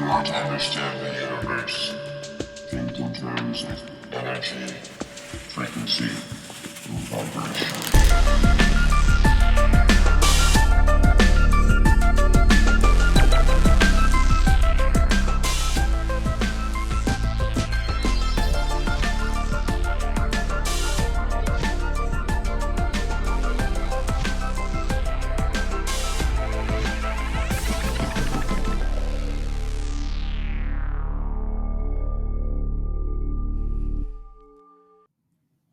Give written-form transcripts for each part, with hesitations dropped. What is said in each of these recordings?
want to understand the universe, think in terms of energy, frequency, and vibration.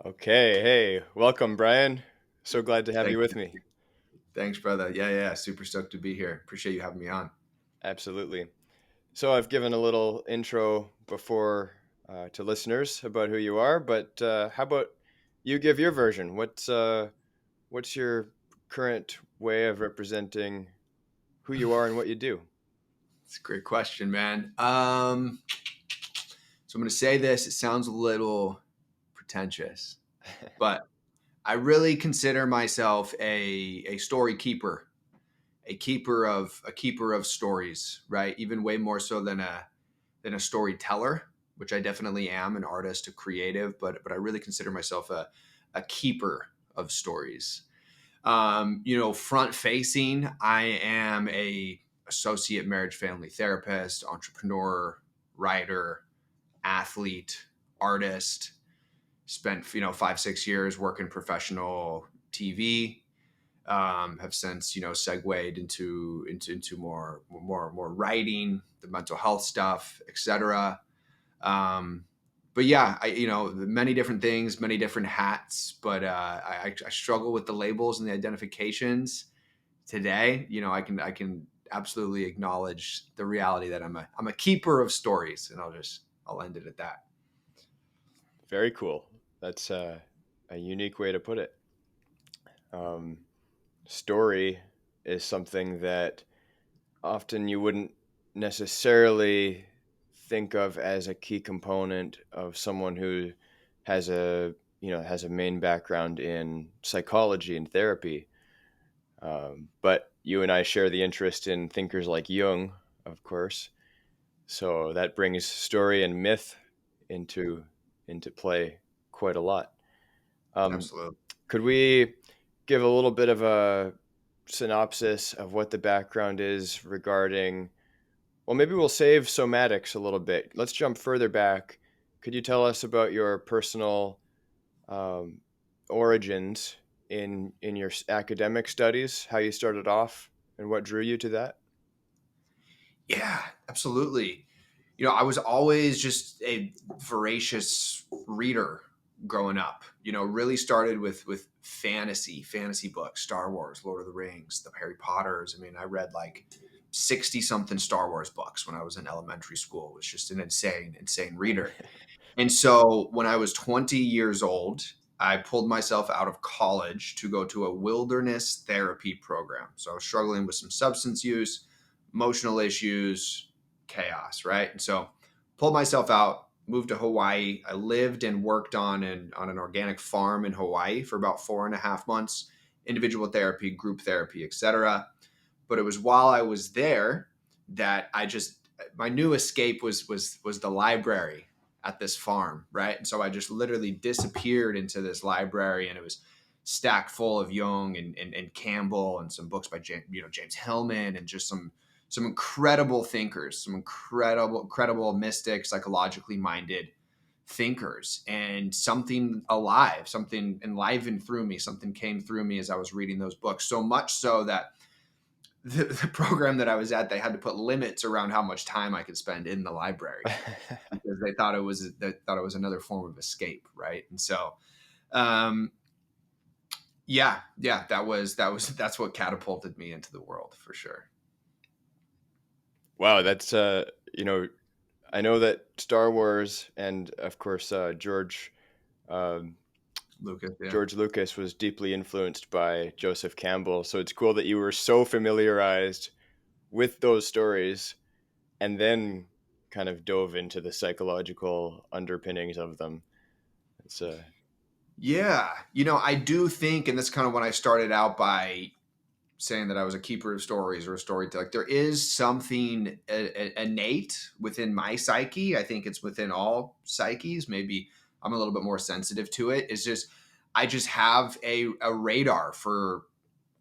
Okay, hey, welcome, Brian. So glad to have Thank you with you. me. Thanks, brother. Yeah. Super stoked to be here. Appreciate you having me on. Absolutely. So I've given a little intro before to listeners about who you are, but how about you give your version? What's your current way of representing who you are and what you do? It's a great question, man. So I'm going to say this. It sounds a little pretentious, but I really consider myself a story keeper, a keeper of stories, right? Even way more so than a storyteller, which I definitely am, an artist, a creative, but I really consider myself a keeper of stories. Front facing, I am a associate marriage family therapist, entrepreneur, writer, athlete, artist. Spent 5-6 years working professional TV. Have since segued into more writing, the mental health stuff, etc. Um, but yeah, many different things, many different hats, but I struggle with the labels and the identifications today. I can absolutely acknowledge the reality that I'm a keeper of stories, and I'll end it at that. Very cool. That's a unique way to put it. Um, Story is something that often you wouldn't necessarily think of as a key component of someone who has a main background in psychology and therapy. But you and I share the interest in thinkers like Jung, of course. So that brings story and myth into into play quite a lot. Um, Absolutely. could we give a little bit of a synopsis of what the background is regarding? Well, maybe we'll save somatics a little bit. Let's jump further back. Could you tell us about your personal um, origins in your academic studies? How you started off and what drew you to that? Yeah, absolutely. I was always just a voracious reader growing up. Really started with fantasy books, Star Wars, Lord of the Rings, the Harry Potters. I mean, I read like 60 something Star Wars books when I was in elementary school. It was just an insane reader. And so when I was 20 years old, I pulled myself out of college to go to a wilderness therapy program. So I was struggling with some substance use, emotional issues, chaos, right? And so pulled myself out, moved to Hawaii. I lived and worked on an organic farm in Hawaii for about 4.5 months, individual therapy, group therapy, etc. But it was while I was there that my new escape was the library at this farm, right? And so I just literally disappeared into this library, and it was stacked full of Jung and Campbell and some books by James Hillman, and just some incredible thinkers, some incredible mystic, psychologically minded thinkers, and something alive, something enlivened through me, something came through me as I was reading those books. So much so that the program that I was at, they had to put limits around how much time I could spend in the library because they thought it was another form of escape, right? And so, um, yeah, that's what catapulted me into the world for sure. Wow, that's I know that Star Wars and of course um, Lucas, yeah. George Lucas was deeply influenced by Joseph Campbell. So it's cool that you were so familiarized with those stories and then kind of dove into the psychological underpinnings of them. It's Yeah, I do think, and that's kind of when I started out by saying that I was a keeper of stories or a storyteller. Like there is something innate within my psyche. I think it's within all psyches. Maybe I'm a little bit more sensitive to it. It's just I just have a radar for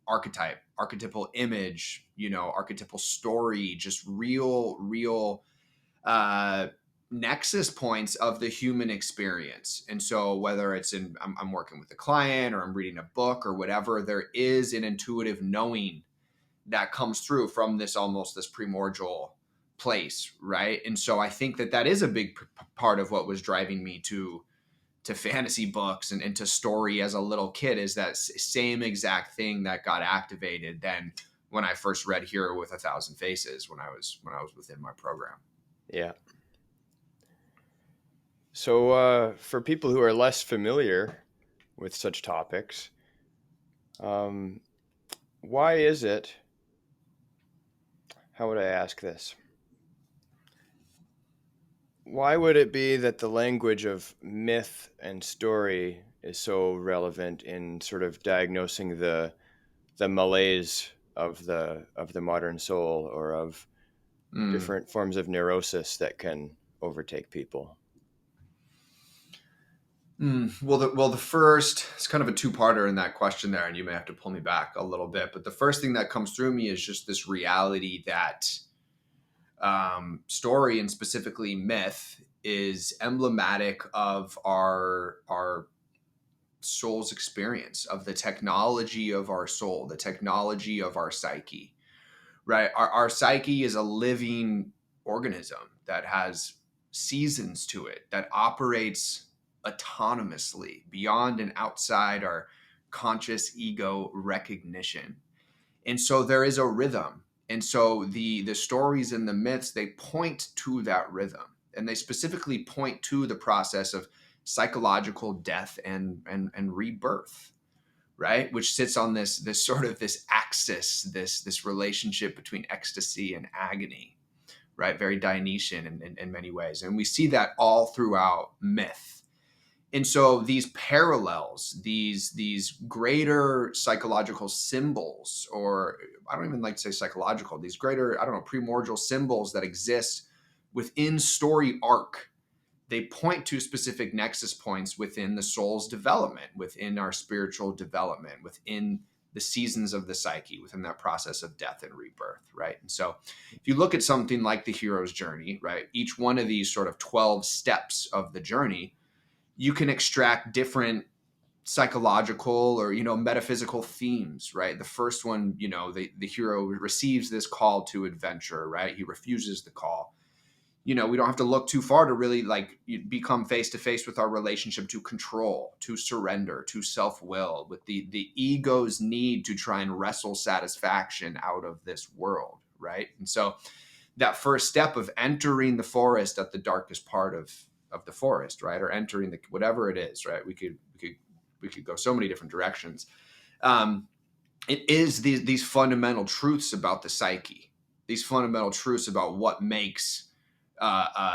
archetypal image, archetypal story, just real uh, nexus points of the human experience. And so whether it's I'm working with a client or I'm reading a book or whatever, there is an intuitive knowing that comes through from this primordial place, right? And so I think that is a big part of what was driving me to fantasy books and to story as a little kid, is that same exact thing that got activated then when I first read Hero with 1,000 Faces when I was within my program. Yeah. So for people who are less familiar with such topics, why is it, how would I ask this? Why would it be that the language of myth and story is so relevant in sort of diagnosing the malaise of the modern soul, or of different forms of neurosis that can overtake people? Well, the first, it's kind of a two-parter in that question there, and you may have to pull me back a little bit. But the first thing that comes through me is just this reality that story, and specifically myth, is emblematic of our soul's experience, of the technology of our soul, the technology of our psyche, right? Our psyche is a living organism that has seasons to it, that operates autonomously beyond and outside our conscious ego recognition. And so there is a rhythm. And so the stories and the myths, they point to that rhythm. And they specifically point to the process of psychological death and rebirth, right? Which sits on this sort of this axis, this relationship between ecstasy and agony, right? Very Dionysian in many ways. And we see that all throughout myth. And so these parallels, these greater psychological symbols, or I don't even like to say psychological, these greater, I don't know, primordial symbols that exist within story arc, they point to specific nexus points within the soul's development, within our spiritual development, within the seasons of the psyche, within that process of death and rebirth, right? And so if you look at something like the hero's journey, right, each one of these sort of 12 steps of the journey, you can extract different psychological or metaphysical themes, right? The first one, the hero receives this call to adventure, right? He refuses the call. We don't have to look too far to really become face to face with our relationship to control, to surrender, to self-will, with the ego's need to try and wrestle satisfaction out of this world, right? And so that first step of entering the forest at the darkest part of the forest, right, or entering the whatever it is, right? We could go so many different directions. It is these fundamental truths about the psyche, these fundamental truths about what makes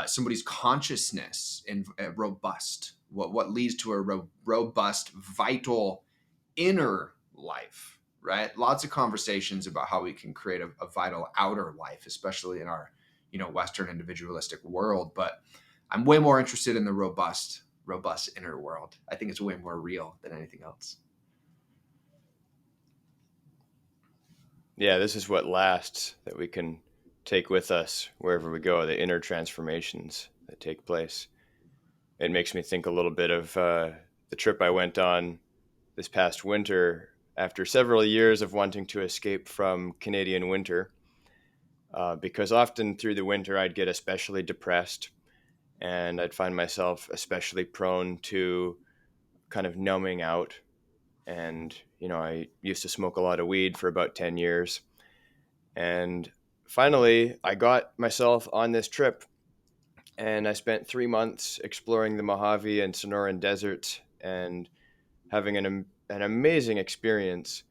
somebody's consciousness and robust, what leads to a robust, vital inner life, right? Lots of conversations about how we can create a vital outer life, especially in our Western individualistic world. But I'm way more interested in the robust inner world. I think it's way more real than anything else. Yeah, this is what lasts, that we can take with us wherever we go, the inner transformations that take place. It makes me think a little bit of the trip I went on this past winter after several years of wanting to escape from Canadian winter, because often through the winter I'd get especially depressed, and I'd find myself especially prone to kind of numbing out. And, I used to smoke a lot of weed for about 10 years. And finally, I got myself on this trip, and I spent 3 months exploring the Mojave and Sonoran deserts and having an amazing experience.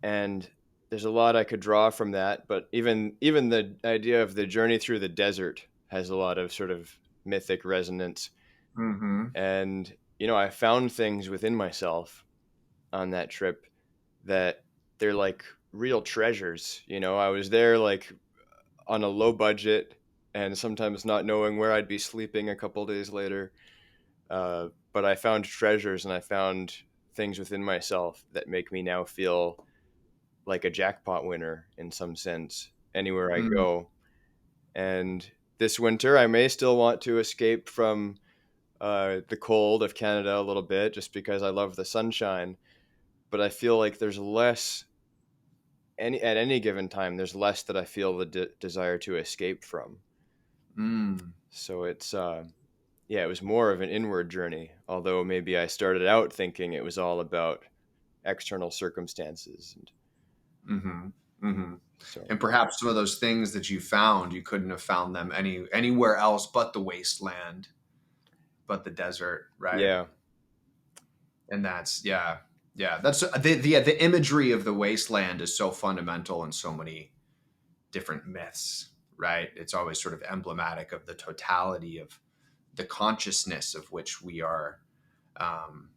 And there's a lot I could draw from that, but even the idea of the journey through the desert has a lot of sort of mythic resonance. Mm-hmm. And I found things within myself on that trip that they're like real treasures. You know, I was there like on a low budget and sometimes not knowing where I'd be sleeping a couple days later. But I found treasures and I found things within myself that make me now feel like a jackpot winner in some sense anywhere I Mm, go. And this winter, I may still want to escape from the cold of Canada a little bit just because I love the sunshine. But I feel like there's less at any given time. There's less that I feel the desire to escape from. mm. So it's yeah, it was more of an inward journey. Although maybe I started out thinking it was all about external circumstances, and Mm-hmm. Mm-hmm. so And perhaps some of those things that you found, you couldn't have found them anywhere else but the wasteland, but the desert, right? yeah, And that's yeah. That's the imagery of the wasteland is so fundamental in so many different myths, right? It's always sort of emblematic of the totality of the consciousness of which we are um,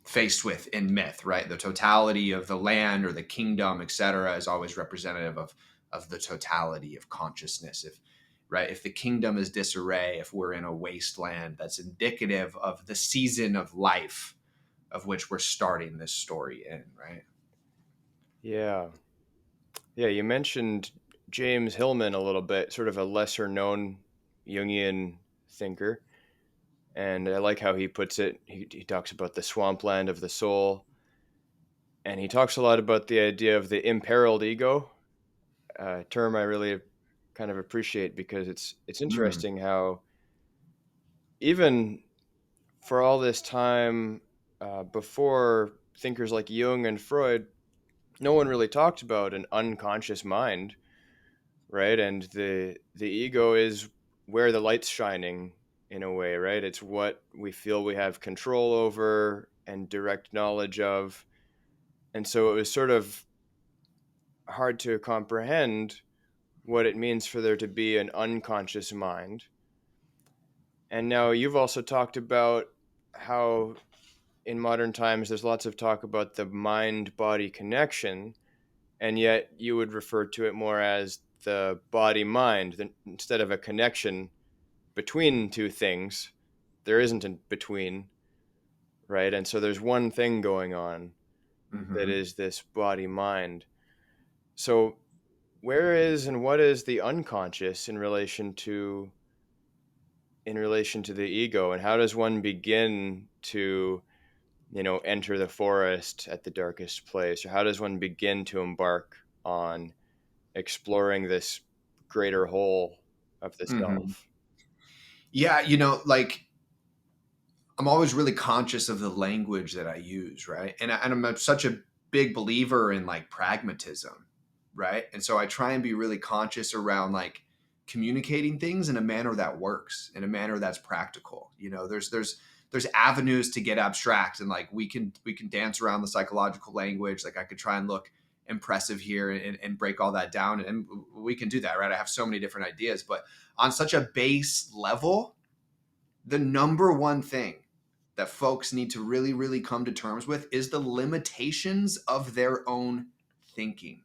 faced with in myth, right? The totality of the land or the kingdom, etc., is always representative of the totality of consciousness. If the kingdom is disarray, if we're in a wasteland, that's indicative of the season of life of which we're starting this story in, right? yeah, yeah. You mentioned James Hillman a little bit, sort of a lesser known Jungian thinker. And I like how he puts it. He talks about the swampland of the soul, and he talks a lot about the idea of the imperiled ego, a term I really kind of appreciate because it's Mm, interesting how even for all this time before thinkers like Jung and Freud, no one really talked about an unconscious mind, right? And the ego is where the light's shining in a way, right? It's what we feel we have control over and direct knowledge of. And so it was sort of hard to comprehend what it means for there to be an unconscious mind. And now you've also talked about how in modern times there's lots of talk about the mind body connection, and yet you would refer to it more as the body mind instead of a connection between two things. There isn't a between, right? And so there's one thing going on that hmm is this body mind. So where is and what is the unconscious in relation to the ego, and how does one begin to, you know, enter the forest at the darkest place, or how does one begin to embark on exploring this greater whole of the hmm self? Yeah, like I'm always really conscious of the language that I use, right? And I'm such a big believer in like pragmatism, right? And so I try and be really conscious around like communicating things in a manner that works, in a manner that's practical. There's avenues to get abstract, and like we can dance around the psychological language. Like I could try and look impressive here and break all that down, and we can do that, right? I have so many different ideas, but on such a base level, the number one thing that folks need to really, really come to terms with is the limitations of their own thinking,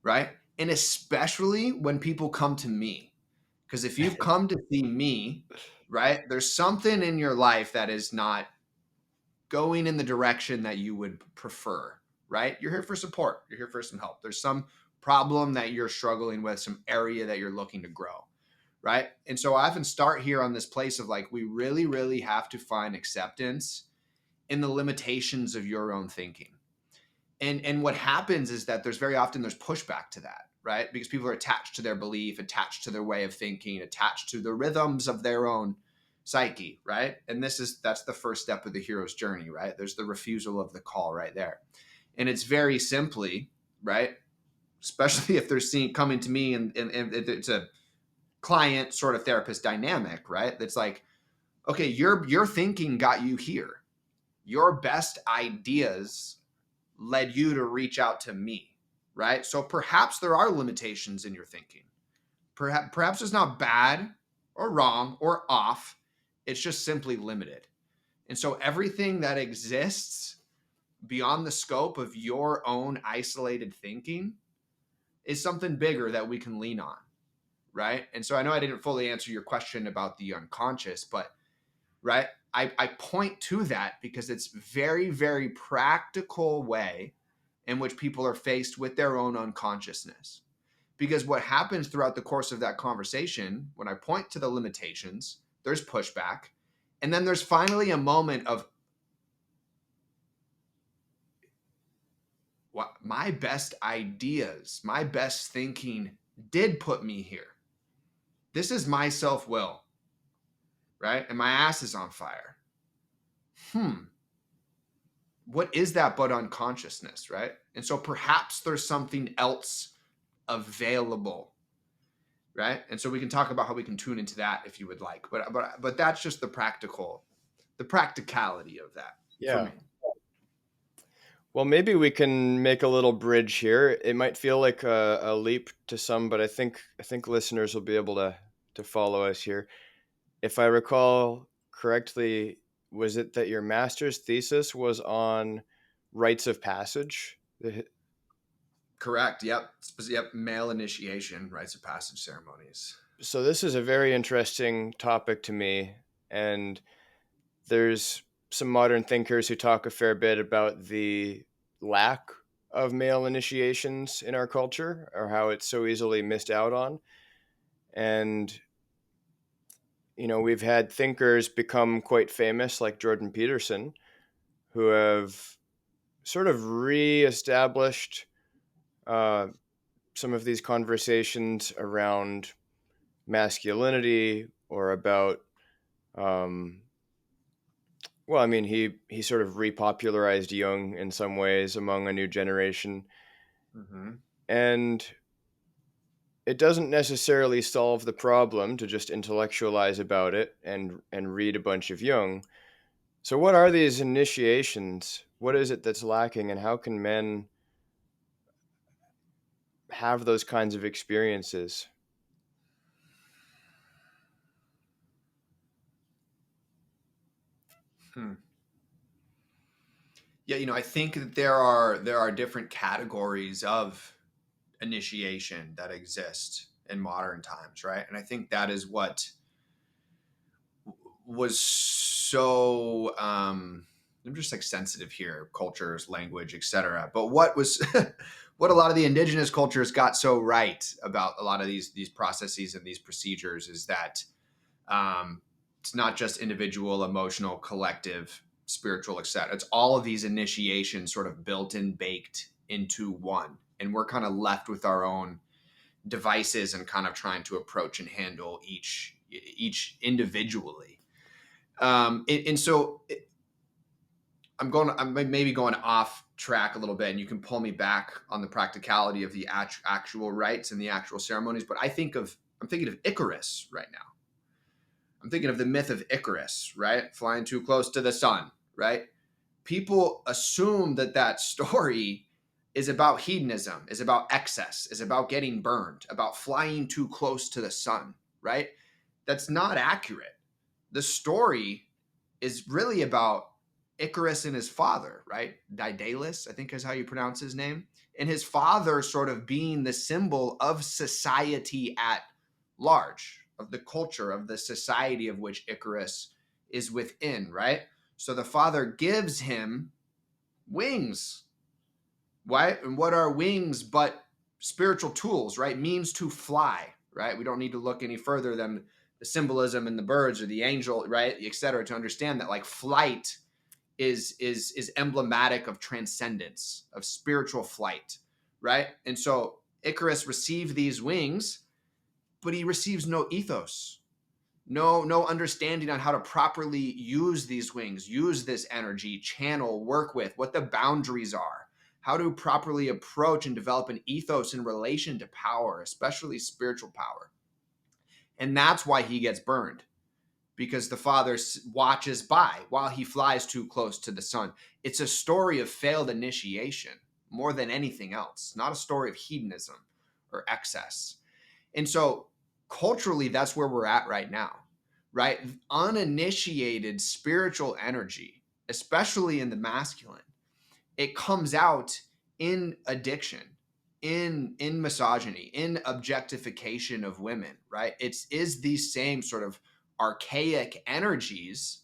right? And especially when people come to me. Because if you've come to see me, right, there's something in your life that is not going in the direction that you would prefer, right? You're here for support, you're here for some help. There's some problem that you're struggling with, some area that you're looking to grow, right? And so I often start here on this place of like, we really, really have to find acceptance in the limitations of your own thinking. And what happens is that there's pushback to that, right? Because people are attached to their belief, attached to their way of thinking, attached to the rhythms of their own psyche, right? And that's the first step of the hero's journey, right? There's the refusal of the call right there. And it's very simply, right? Especially if they're coming to me and it's a client sort of therapist dynamic, right? That's like, okay, your thinking got you here. Your best ideas led you to reach out to me, right? So perhaps there are limitations in your thinking. Perhaps it's not bad or wrong or off. It's just simply limited. And so everything that exists beyond the scope of your own isolated thinking is something bigger that we can lean on, right? And so I know I didn't fully answer your question about the unconscious, but right, I point to that because it's very, very practical way in which people are faced with their own unconsciousness. Because what happens throughout the course of that conversation, when I point to the limitations, there's pushback, and then there's finally a moment of, what, my best ideas, my best thinking did put me here. This is my self-will, right? And my ass is on fire. What is that but unconsciousness, right? And so perhaps there's something else available, right? And so we can talk about how we can tune into that if you would like, but that's just the practicality of that for me. Well, maybe we can make a little bridge here. It might feel like a leap to some, but I think listeners will be able to follow us here. If I recall correctly, was it that your master's thesis was on rites of passage? Correct. Yep. Male initiation, rites of passage ceremonies. So this is a very interesting topic to me, and there's some modern thinkers who talk a fair bit about the lack of male initiations in our culture, or how it's so easily missed out on. And we've had thinkers become quite famous, like Jordan Peterson, who have sort of reestablished some of these conversations around masculinity, or about he sort of repopularized Jung in some ways among a new generation. Mm-hmm. And it doesn't necessarily solve the problem to just intellectualize about it and read a bunch of Jung. So what are these initiations? What is it that's lacking, and how can men have those kinds of experiences? Yeah, I think that there are different categories of initiation that exist in modern times, right? And I think that is what was so I'm just like sensitive here, cultures, language, etc. But what was what a lot of the indigenous cultures got so right about a lot of these processes and these procedures is that it's not just individual, emotional, collective, spiritual, etc. It's all of these initiations sort of built and baked into one, and we're kind of left with our own devices and kind of trying to approach and handle each individually. And so I'm maybe going off track a little bit, and you can pull me back on the practicality of the actual rites and the actual ceremonies. But I'm thinking of Icarus right now. I'm thinking of the myth of Icarus, right? Flying too close to the sun, right? People assume that story is about hedonism, is about excess, is about getting burned, about flying too close to the sun, right? That's not accurate. The story is really about Icarus and his father, right? Daedalus, I think is how you pronounce his name. And his father sort of being the symbol of society at large, of the culture, of the society of which Icarus is within, right? So the father gives him wings, right? And what are wings but spiritual tools, right? Means to fly, right? We don't need to look any further than the symbolism in the birds or the angel, right, et cetera, to understand that like flight is emblematic of transcendence, of spiritual flight, right? And so Icarus received these wings, but he receives no ethos, no understanding on how to properly use these wings, use this energy, channel, work with, what the boundaries are, how to properly approach and develop an ethos in relation to power, especially spiritual power. And that's why he gets burned, because the father watches by while he flies too close to the sun. It's a story of failed initiation more than anything else, not a story of hedonism or excess. And so culturally, that's where we're at right now, right? Uninitiated spiritual energy, especially in the masculine, it comes out in addiction, in misogyny, in objectification of women, right? It's is these same sort of archaic energies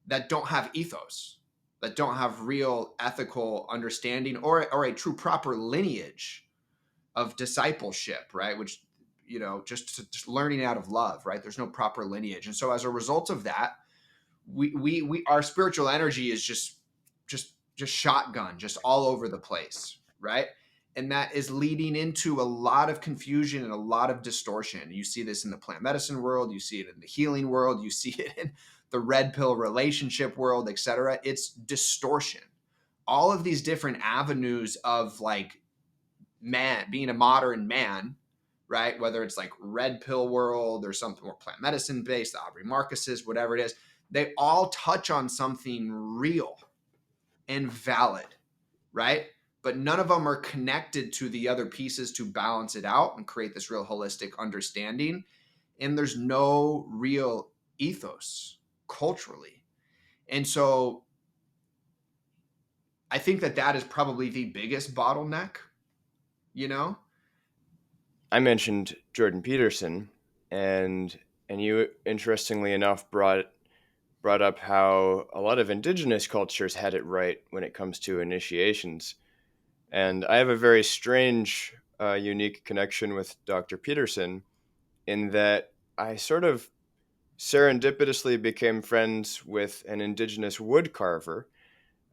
that don't have ethos, that don't have real ethical understanding or a true proper lineage of discipleship, right? Which, just learning out of love, right? There's no proper lineage. And so as a result of that, we our spiritual energy is just shotgun, just all over the place, right? And that is leading into a lot of confusion and a lot of distortion. You see this in the plant medicine world, you see it in the healing world, you see it in the red pill relationship world, etc. It's distortion. All of these different avenues of like man being a modern man, right? Whether it's like red pill world or something more plant medicine based, the Aubrey Marcus's, whatever it is, they all touch on something real and valid, right? But none of them are connected to the other pieces to balance it out and create this real holistic understanding. And there's no real ethos culturally. And so I think that is probably the biggest bottleneck, you know? I mentioned Jordan Peterson, and you interestingly enough brought up how a lot of indigenous cultures had it right when it comes to initiations. And I have a very strange, unique connection with Dr. Peterson in that I sort of serendipitously became friends with an indigenous wood carver.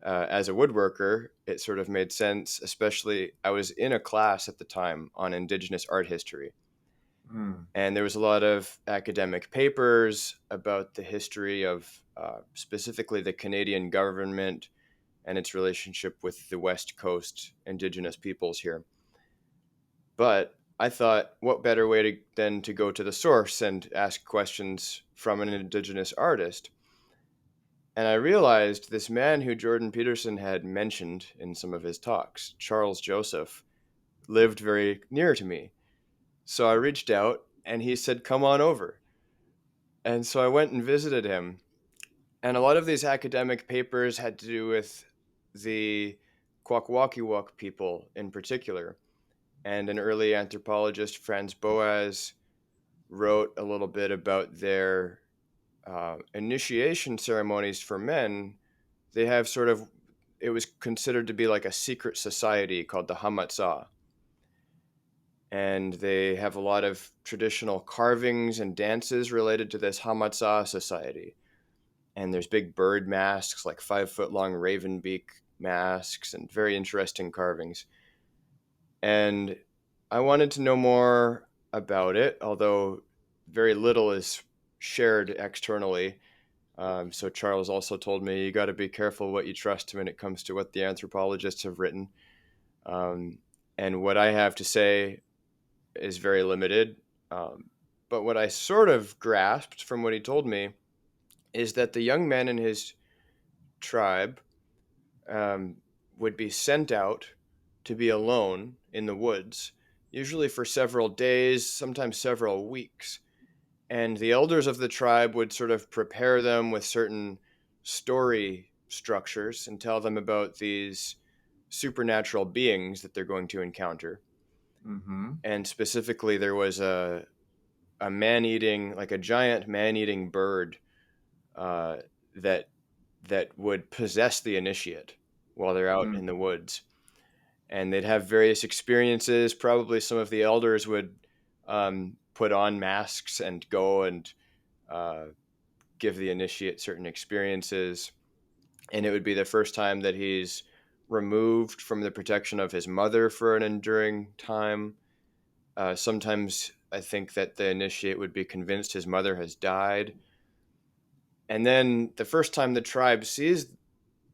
As a woodworker, it sort of made sense, especially I was in a class at the time on indigenous art history. And there was a lot of academic papers about the history of specifically the Canadian government and its relationship with the West Coast Indigenous peoples here. But I thought, what better way than to go to the source and ask questions from an Indigenous artist? And I realized this man who Jordan Peterson had mentioned in some of his talks, Charles Joseph, lived very near to me. So I reached out and he said, come on over. And so I went and visited him. And a lot of these academic papers had to do with the Kwakwakiwak people in particular. And an early anthropologist, Franz Boas, wrote a little bit about their initiation ceremonies for men. They have sort of, it was considered to be like a secret society called the Hamatzah. And they have a lot of traditional carvings and dances related to this Hamatzah society. And there's big bird masks, like 5-foot long raven beak masks, and very interesting carvings. And I wanted to know more about it, although very little is shared externally. So Charles also told me, you got to be careful what you trust when it comes to what the anthropologists have written. And what I have to say is very limited. But what I sort of grasped from what he told me is that the young men in his tribe would be sent out to be alone in the woods, usually for several days, sometimes several weeks. And the elders of the tribe would sort of prepare them with certain story structures and tell them about these supernatural beings that they're going to encounter. Mm-hmm. And specifically, there was a man-eating, like a giant man-eating bird that would possess the initiate while they're out in the woods. And they'd have various experiences. Probably some of the elders would put on masks and go and give the initiate certain experiences. And it would be the first time that he's removed from the protection of his mother for an enduring time. Sometimes I think that the initiate would be convinced his mother has died. And then the first time the tribe sees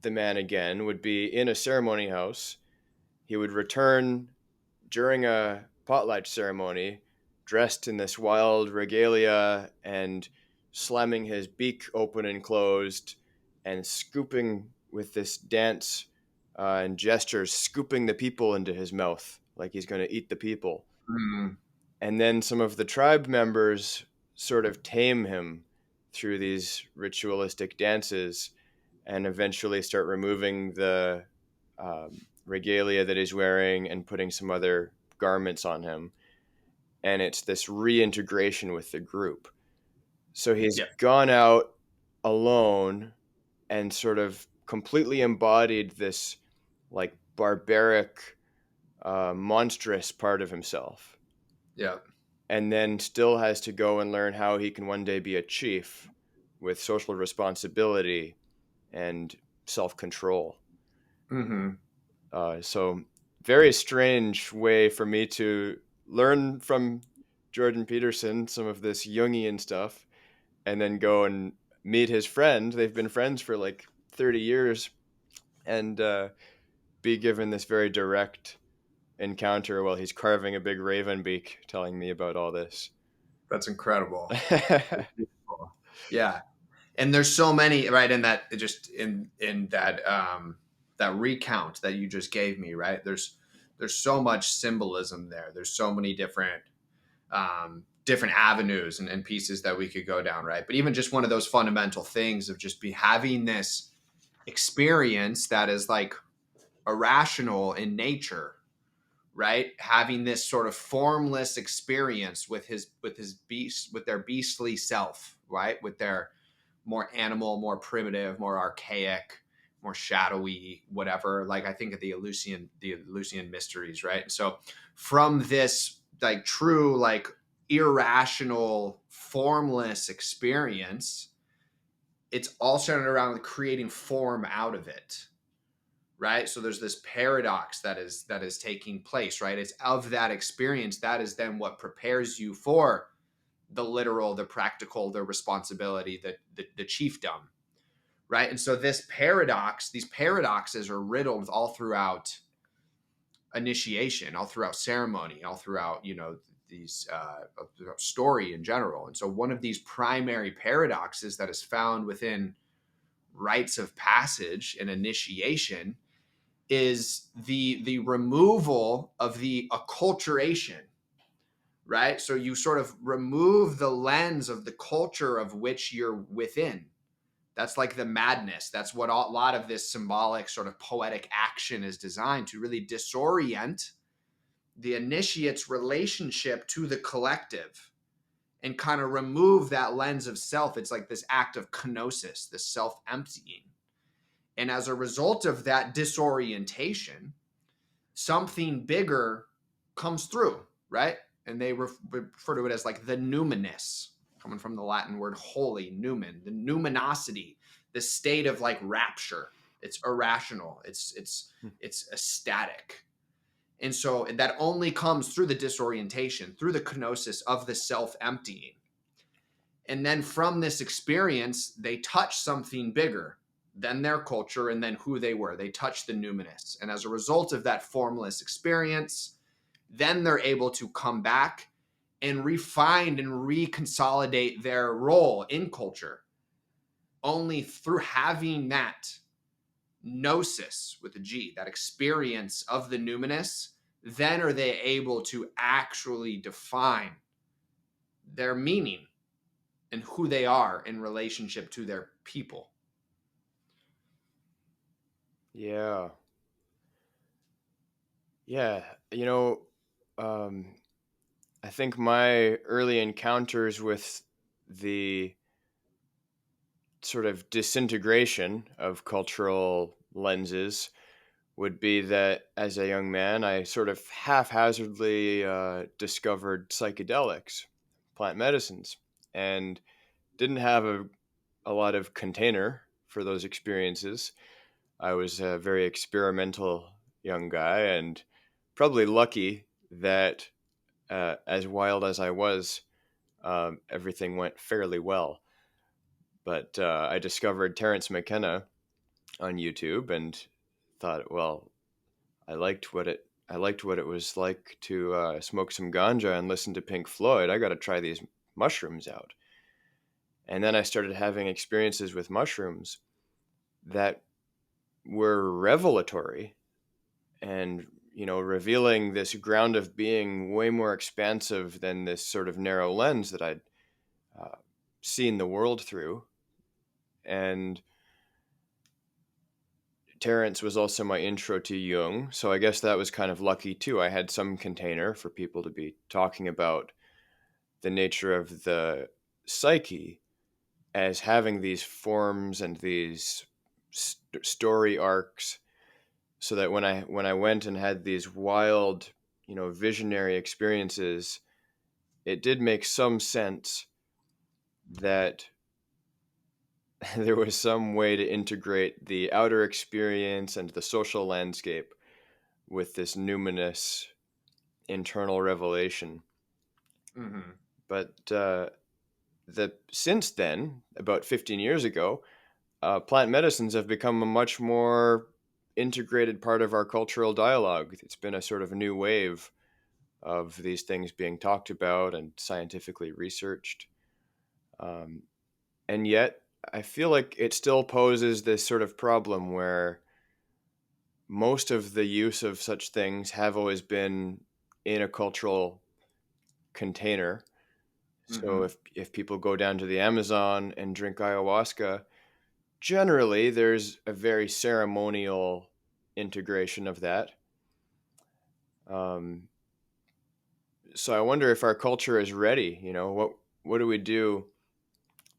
the man again would be in a ceremony house. He would return during a potlatch ceremony, dressed in this wild regalia and slamming his beak open and closed and scooping with this dance and gestures, scooping the people into his mouth like he's going to eat the people. Mm-hmm. And then some of the tribe members sort of tame him through these ritualistic dances and eventually start removing the regalia that he's wearing and putting some other garments on him. And it's this reintegration with the group. So he's Yeah. gone out alone and sort of completely embodied this like barbaric, monstrous part of himself. Yeah. And then still has to go and learn how he can one day be a chief with social responsibility and self-control. Mm-hmm. So very strange way for me to learn from Jordan Peterson some of this Jungian stuff, and then go and meet his friend. They've been friends for like 30 years, and be given this very direct encounter while he's carving a big raven beak, telling me about all this. That's incredible. Yeah. And there's so many, right, in that, just in that that recount that you just gave me, right? There's so much symbolism there. There's so many different avenues and pieces that we could go down, right? But even just one of those fundamental things of just be having this experience that is like irrational in nature, right? Having this sort of formless experience with his beast, with their beastly self, right? With their more animal, more primitive, more archaic, more shadowy, whatever. Like I think of the Eleusinian mysteries, right? So from this like true, like irrational, formless experience, it's all centered around creating form out of it, right? So there's this paradox that is taking place, right? It's of that experience that is then what prepares you for the literal, the practical, the responsibility, the chiefdom, right? And so this paradox, these paradoxes are riddled all throughout initiation, all throughout ceremony, all throughout, these story in general. And so one of these primary paradoxes that is found within rites of passage and initiation is the removal of the acculturation, right? So you sort of remove the lens of the culture of which you're within. That's like the madness. That's what a lot of this symbolic sort of poetic action is designed to really disorient the initiate's relationship to the collective and kind of remove that lens of self. It's like this act of kenosis, this self-emptying. And as a result of that disorientation, something bigger comes through, right? And they refer to it as like the numinous, coming from the Latin word holy, numen, the numinosity, the state of like rapture. It's irrational. It's ecstatic. And so that only comes through the disorientation, through the kenosis of the self-emptying. And then from this experience, they touch something bigger than their culture and then who they were. They touch the numinous. And as a result of that formless experience, then they're able to come back and refine and reconsolidate their role in culture. Only through having that gnosis with a G, that experience of the numinous, then are they able to actually define their meaning and who they are in relationship to their people. Yeah. Yeah. I think my early encounters with the sort of disintegration of cultural lenses would be that as a young man, I sort of haphazardly discovered psychedelics, plant medicines, and didn't have a lot of container for those experiences. I was a very experimental young guy, and probably lucky that as wild as I was, everything went fairly well. But I discovered Terence McKenna on YouTube and thought, well, I liked what it was like to smoke some ganja and listen to Pink Floyd. I got to try these mushrooms out. And then I started having experiences with mushrooms that were revelatory and revealing this ground of being way more expansive than this sort of narrow lens that I'd seen the world through. And Terence was also my intro to Jung, so I guess that was kind of lucky too. I had some container for people to be talking about the nature of the psyche as having these forms and these story arcs, so that when I went and had these wild, visionary experiences, it did make some sense that there was some way to integrate the outer experience and the social landscape with this numinous internal revelation. Mm-hmm. But since then, about 15 years ago, plant medicines have become a much more integrated part of our cultural dialogue. It's been a sort of new wave of these things being talked about and scientifically researched. And yet, I feel like it still poses this sort of problem where most of the use of such things have always been in a cultural container. So Mm-hmm. if people go down to the Amazon and drink ayahuasca, generally there's a very ceremonial integration of that. Um, so I wonder if our culture is ready. What do we do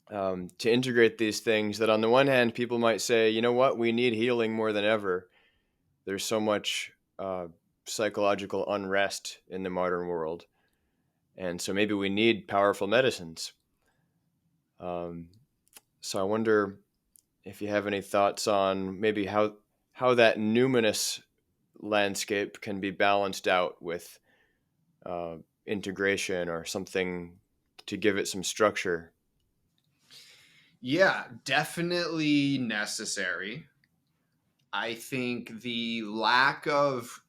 to integrate these things that, on the one hand, people might say, you know what, we need healing more than ever. There's so much psychological unrest in the modern world, and so maybe we need powerful medicines. Um, so I wonder if you have any thoughts on maybe how that numinous landscape can be balanced out with uh, integration or something to give it some structure. Yeah, definitely necessary. I think the lack of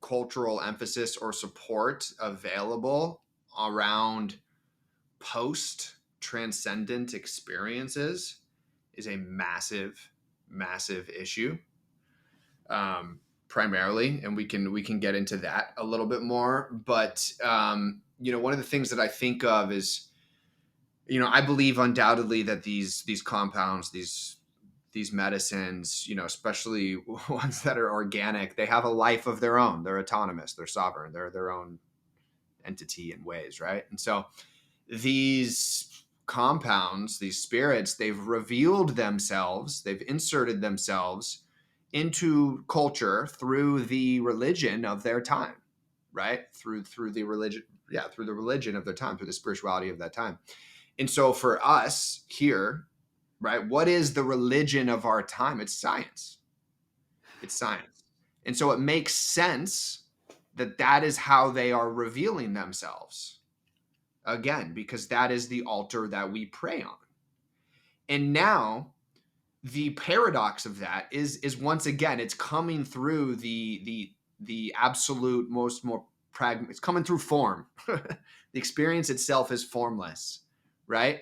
cultural emphasis or support available around post transcendent experiences is a massive, massive issue. Primarily, and we can get into that a little bit more. But one of the things that I think of is, I believe undoubtedly that these compounds, these medicines, especially ones that are organic, they have a life of their own. They're autonomous, they're sovereign, they're their own entity in ways, right? And so these compounds, these spirits, they've revealed themselves, they've inserted themselves into culture through the religion of their time, right? Through the religion, yeah, through the religion of their time, through the spirituality of that time. And so for us here, right, what is the religion of our time? It's science. It's science. And so it makes sense that that is how they are revealing themselves. Again, because that is the altar that we pray on. And now the paradox of that is once again, it's coming through the absolute more pragmatic. It's coming through form. The experience itself is formless, right?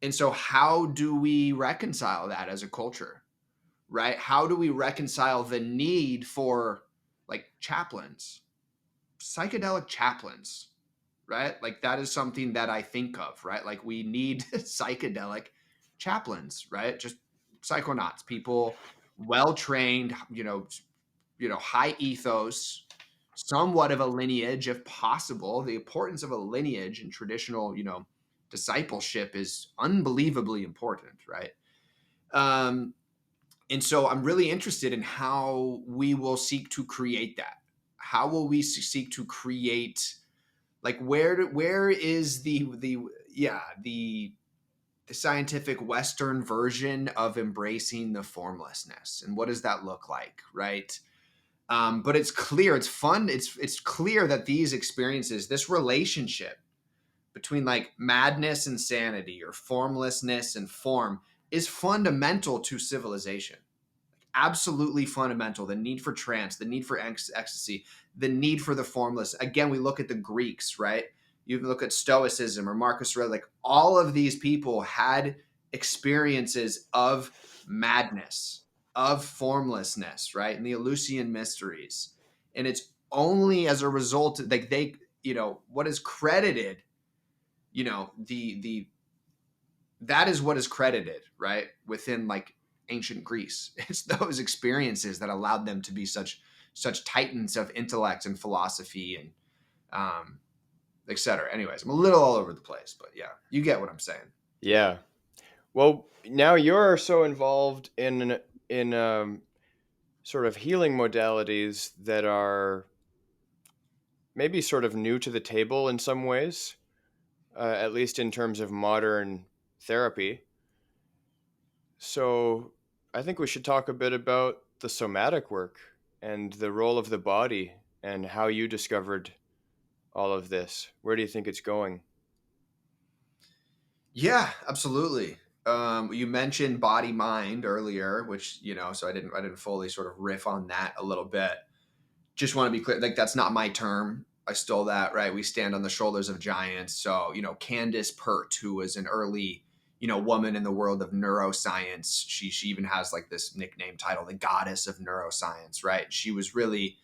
And so how do we reconcile that as a culture, right? How do we reconcile the need for like chaplains, psychedelic chaplains, right? Like that is something that I think of, right? Like we need psychedelic chaplains, right? Just psychonauts, people well trained, high ethos, somewhat of a lineage if possible. The importance of a lineage in traditional, discipleship is unbelievably important, right? Um, and so I'm really interested in how we will seek to create that. How will we seek to create, like where is the scientific Western version of embracing the formlessness, and what does that look like, right? But it's clear, it's fun, it's clear that these experiences, this relationship between like madness and sanity or formlessness and form is fundamental to civilization. Absolutely fundamental. The need for trance, the need for ecstasy, the need for the formless. Again, we look at the Greeks, right? You look at Stoicism or Marcus Aurelius. Like all of these people had experiences of madness, of formlessness, right? In the Eleusinian mysteries. And it's only as a result, like they, what is credited, the that is what is credited, right? Within like ancient Greece. It's those experiences that allowed them to be such titans of intellect and philosophy and etc. Anyways, I'm a little all over the place, but yeah, you get what I'm saying. Yeah. Well, now you're so involved in sort of healing modalities that are maybe sort of new to the table in some ways, at least in terms of modern therapy. So I think we should talk a bit about the somatic work and the role of the body and how you discovered all of this. Where do you think it's going? Yeah, absolutely. You mentioned body mind earlier, which so I didn't fully sort of riff on that a little bit. Just want to be clear, like that's not my term. I stole that, right? We stand on the shoulders of giants. So Candace Pert, who was an early woman in the world of neuroscience, she even has like this nickname title, the goddess of neuroscience, right? She was really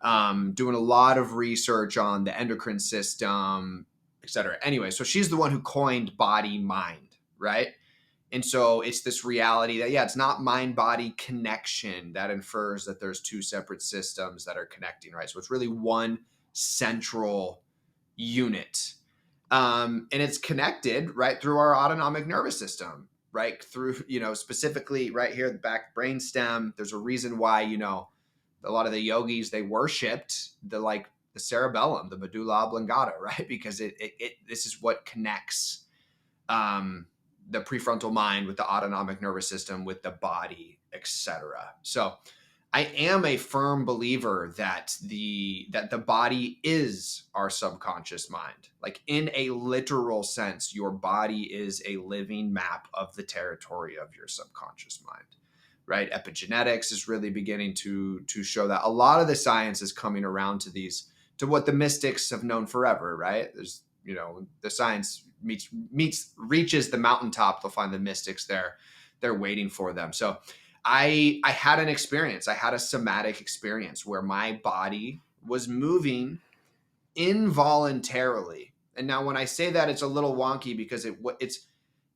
doing a lot of research on the endocrine system, et cetera. Anyway, so she's the one who coined body mind, right? And so it's this reality that, yeah, it's not mind body connection that infers that there's two separate systems that are connecting, right? So it's really one central unit. And it's connected right through our autonomic nervous system, right? Through, specifically right here, the back brainstem. There's a reason why, a lot of the yogis, they worshipped the cerebellum, the medulla oblongata, right? Because this is what connects the prefrontal mind with the autonomic nervous system, with the body, etc. So I am a firm believer that the body is our subconscious mind. Like in a literal sense, your body is a living map of the territory of your subconscious mind. Right? Epigenetics is really beginning to show that. A lot of the science is coming around to what the mystics have known forever, right? There's the science reaches the mountaintop, they'll find the mystics there. They're waiting for them. So I had an experience. I had a somatic experience where my body was moving involuntarily. And now when I say that, it's a little wonky because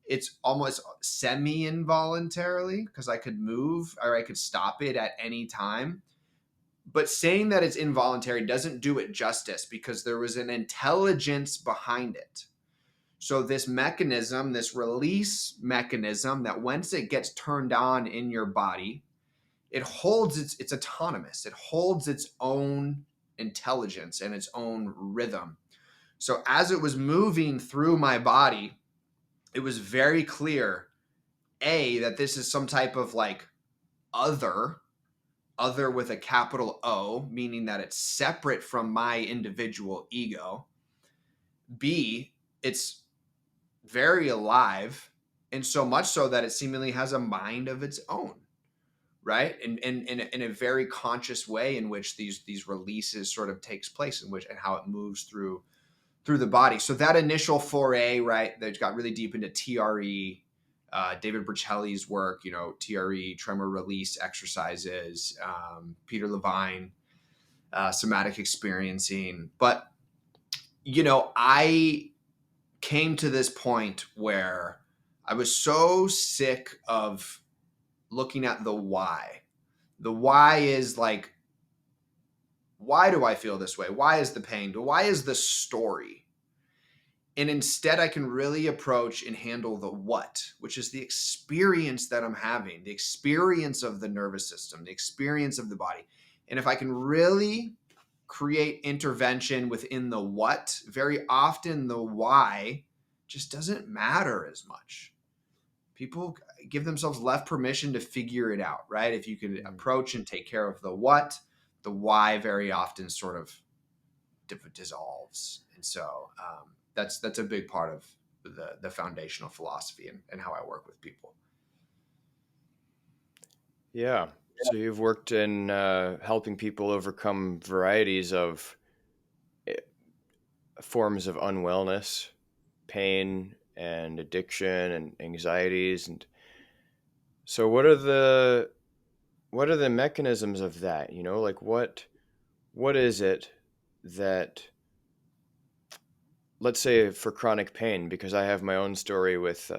it's almost semi-involuntarily, because I could move or I could stop it at any time. But saying that it's involuntary doesn't do it justice, because there was an intelligence behind it. So this mechanism, this release mechanism, that once it gets turned on in your body, it holds it's autonomous. It holds its own intelligence and its own rhythm. So as it was moving through my body, it was very clear, that this is some type of like other with a capital O, meaning that it's separate from my individual ego. B, it's very alive, and so much so that it seemingly has a mind of its own, right? And in a very conscious way in which these releases sort of takes place, and how it moves through the body. So that initial foray, right, that got really deep into TRE, David Berceli's work, TRE, tremor release exercises, Peter Levine, somatic experiencing. But, I came to this point where I was so sick of looking at the why. The why is like, why do I feel this way? Why is the pain? Why is the story? And instead, I can really approach and handle the what, which is the experience that I'm having, the experience of the nervous system, the experience of the body. And if I can really create intervention within the what, very often the why just doesn't matter as much. People give themselves less permission to figure it out, right? If you can approach and take care of the what, the why very often sort of dissolves. And so that's a big part of the foundational philosophy and how I work with people. Yeah. So you've worked in helping people overcome varieties of forms of unwellness, pain, and addiction, and anxieties. And so, what are the mechanisms of that? Like what is it that, let's say, for chronic pain, because I have my own story with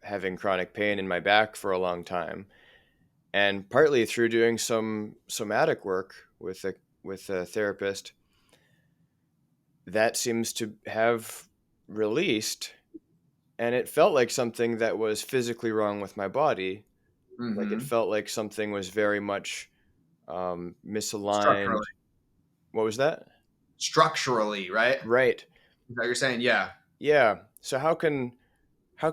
having chronic pain in my back for a long time. And partly through doing some somatic work with a therapist, that seems to have released, and it felt like something that was physically wrong with my body. Like it Mm-hmm. felt like something was very much Structurally, misaligned. What was that? structurally, right? Is Right. that what you're saying? Yeah. Yeah. So how can how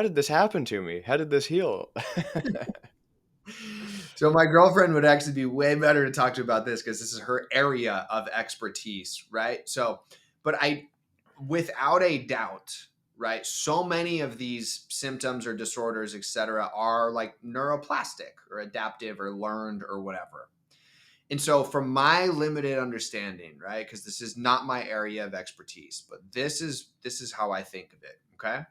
did this happen to me? How did this heal? So my girlfriend would actually be way better to talk to about this because this is her area of expertise, right? So, but without a doubt, right? So many of these symptoms or disorders, etc., are like neuroplastic or adaptive or learned or whatever. And so, from my limited understanding, right, because this is not my area of expertise, but this is how I think of it. Okay,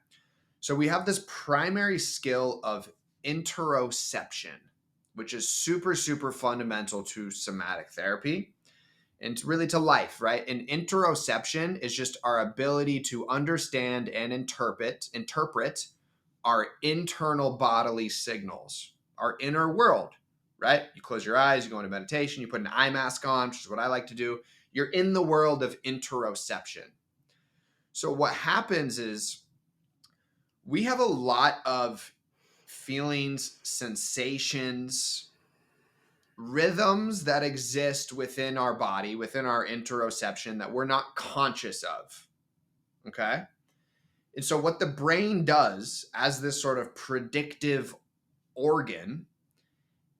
so we have this primary skill of interoception, which is super, super fundamental to somatic therapy and really to life, right? And interoception is just our ability to understand and interpret our internal bodily signals, our inner world, right? You close your eyes, you go into meditation, you put an eye mask on, which is what I like to do. You're in the world of interoception. So what happens is we have a lot of feelings, sensations, rhythms that exist within our body, within our interoception that we're not conscious of. Okay. And so, what the brain does as this sort of predictive organ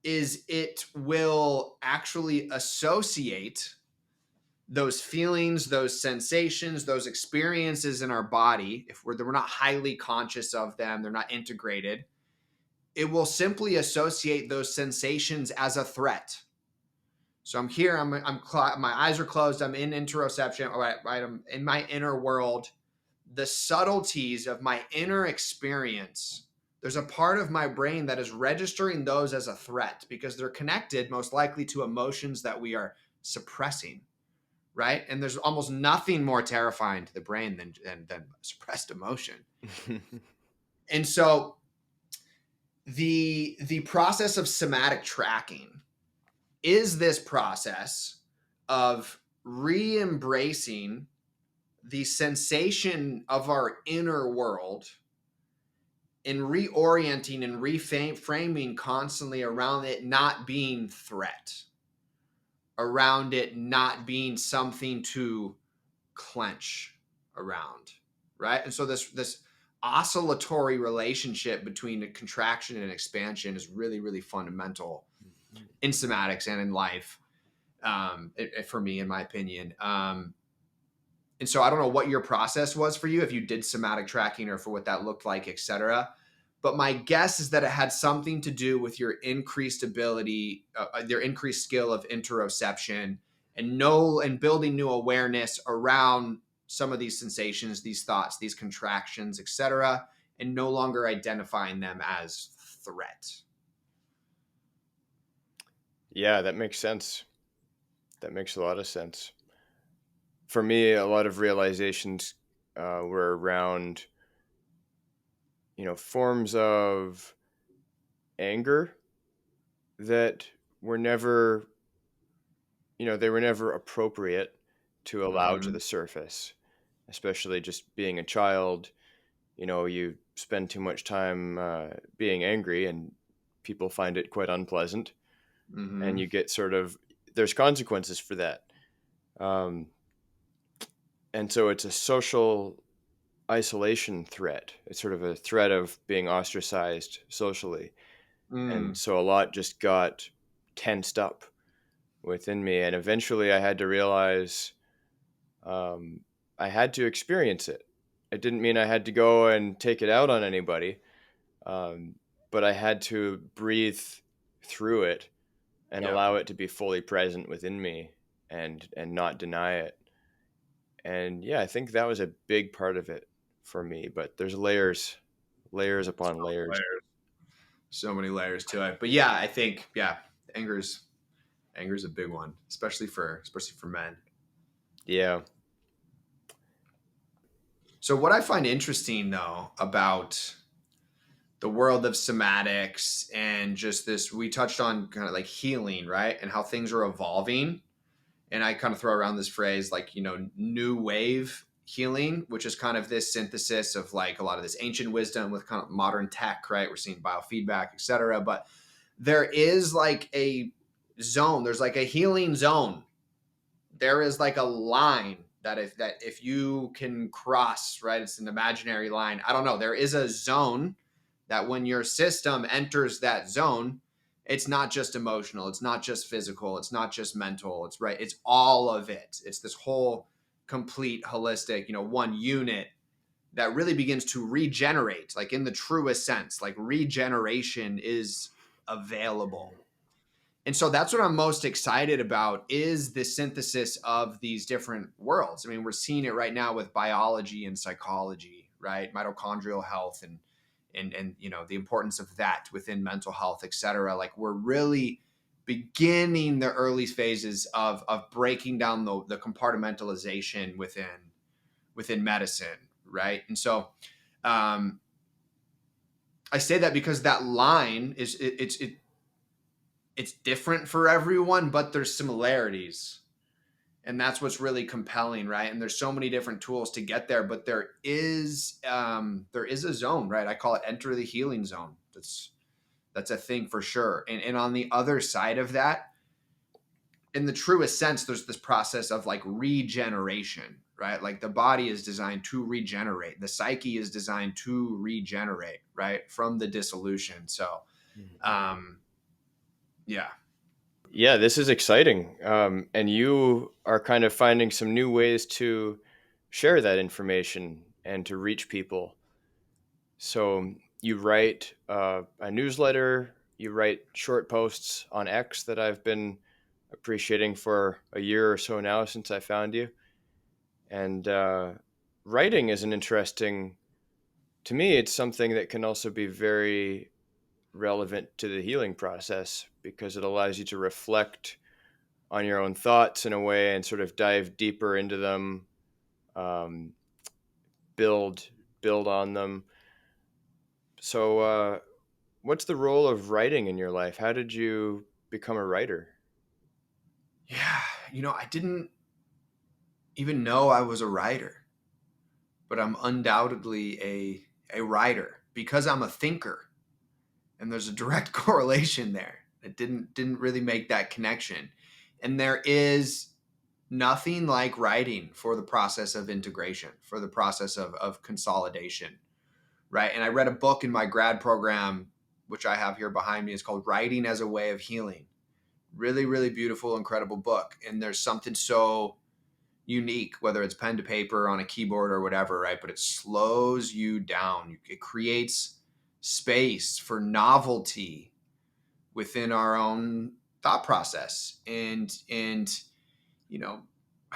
is it will actually associate those feelings, those sensations, those experiences in our body, if we're not highly conscious of them, they're not integrated, it will simply associate those sensations as a threat. So I'm here, my eyes are closed, I'm in interoception, right, I'm in my inner world. The subtleties of my inner experience, there's a part of my brain that is registering those as a threat because they're connected most likely to emotions that we are suppressing, right? And there's almost nothing more terrifying to the brain than suppressed emotion. And so the process of somatic tracking is this process of re-embracing the sensation of our inner world and reorienting and reframing constantly around it not being threat, around it not being something to clench around, right? And so this oscillatory relationship between contraction and expansion is really, really fundamental in somatics and in life, for me, in my opinion. And so I don't know what your process was for you, if you did somatic tracking or for what that looked like, etc. But my guess is that it had something to do with your increased ability, your increased skill of interoception and building new awareness around some of these sensations, these thoughts, these contractions, etc., and no longer identifying them as threat. Yeah, that makes sense. That makes a lot of sense. For me, a lot of realizations were around, forms of anger that were never, they were never appropriate to allow to Mm-hmm. the surface, especially just being a child. You spend too much time being angry, and people find it quite unpleasant, and Mm-hmm. you get there's consequences for that. Um, and so it's a social isolation threat. It's sort of a threat of being ostracized socially. And Mm. so a lot just got tensed up within me. And eventually I had to realize um, I had to experience it. It didn't mean I had to go and take it out on anybody, um, but I had to breathe through it and Yep. allow it to be fully present within me and not deny it. And yeah, I think that was a big part of it for me, but there's layers upon layers. So many layers to it. But yeah, I think anger's anger's a big one, especially for men. Yeah. So what I find interesting though about the world of somatics, and just this, we touched on kind of like healing, right? And how things are evolving. And I kind of throw around this phrase like, new wave healing, which is kind of this synthesis of like a lot of this ancient wisdom with kind of modern tech, right? We're seeing biofeedback, et cetera. But there is like a zone, there's like a healing zone. There is like a line that if you can cross, right? It's an imaginary line. I don't know. There is a zone that when your system enters that zone, it's not just emotional, it's not just physical, it's not just mental, it's right, it's all of it. It's this whole complete holistic, one unit that really begins to regenerate, like in the truest sense, like regeneration is available. And so that's what I'm most excited about, is the synthesis of these different worlds. I mean, we're seeing it right now with biology and psychology, right? Mitochondrial health and the importance of that within mental health, et cetera. Like, we're really beginning the early phases of breaking down the compartmentalization within medicine, right? And so I say that because that line is it's different for everyone, but there's similarities. And that's what's really compelling, right? And there's so many different tools to get there, but there is a zone, right? I call it enter the healing zone. That's a thing for sure. And on the other side of that, in the truest sense, there's this process of like regeneration, right? Like the body is designed to regenerate. The psyche is designed to regenerate, right? From the dissolution. So, yeah. Yeah, this is exciting. And you are kind of finding some new ways to share that information and to reach people. So you write a newsletter, you write short posts on X that I've been appreciating for a year or so now since I found you. And writing is to me, it's something that can also be very relevant to the healing process because it allows you to reflect on your own thoughts in a way and sort of dive deeper into them, um, build on them. So, what's the role of writing in your life? How did you become a writer? Yeah. I didn't even know I was a writer, but I'm undoubtedly a writer because I'm a thinker. And there's a direct correlation there. It didn't really make that connection. And there is nothing like writing for the process of integration, for the process of consolidation, right? And I read a book in my grad program, which I have here behind me. It's called Writing as a Way of Healing. Really, really beautiful, incredible book. And there's something so unique, whether it's pen to paper on a keyboard or whatever, right? But it slows you down. It creates space for novelty within our own thought process. And I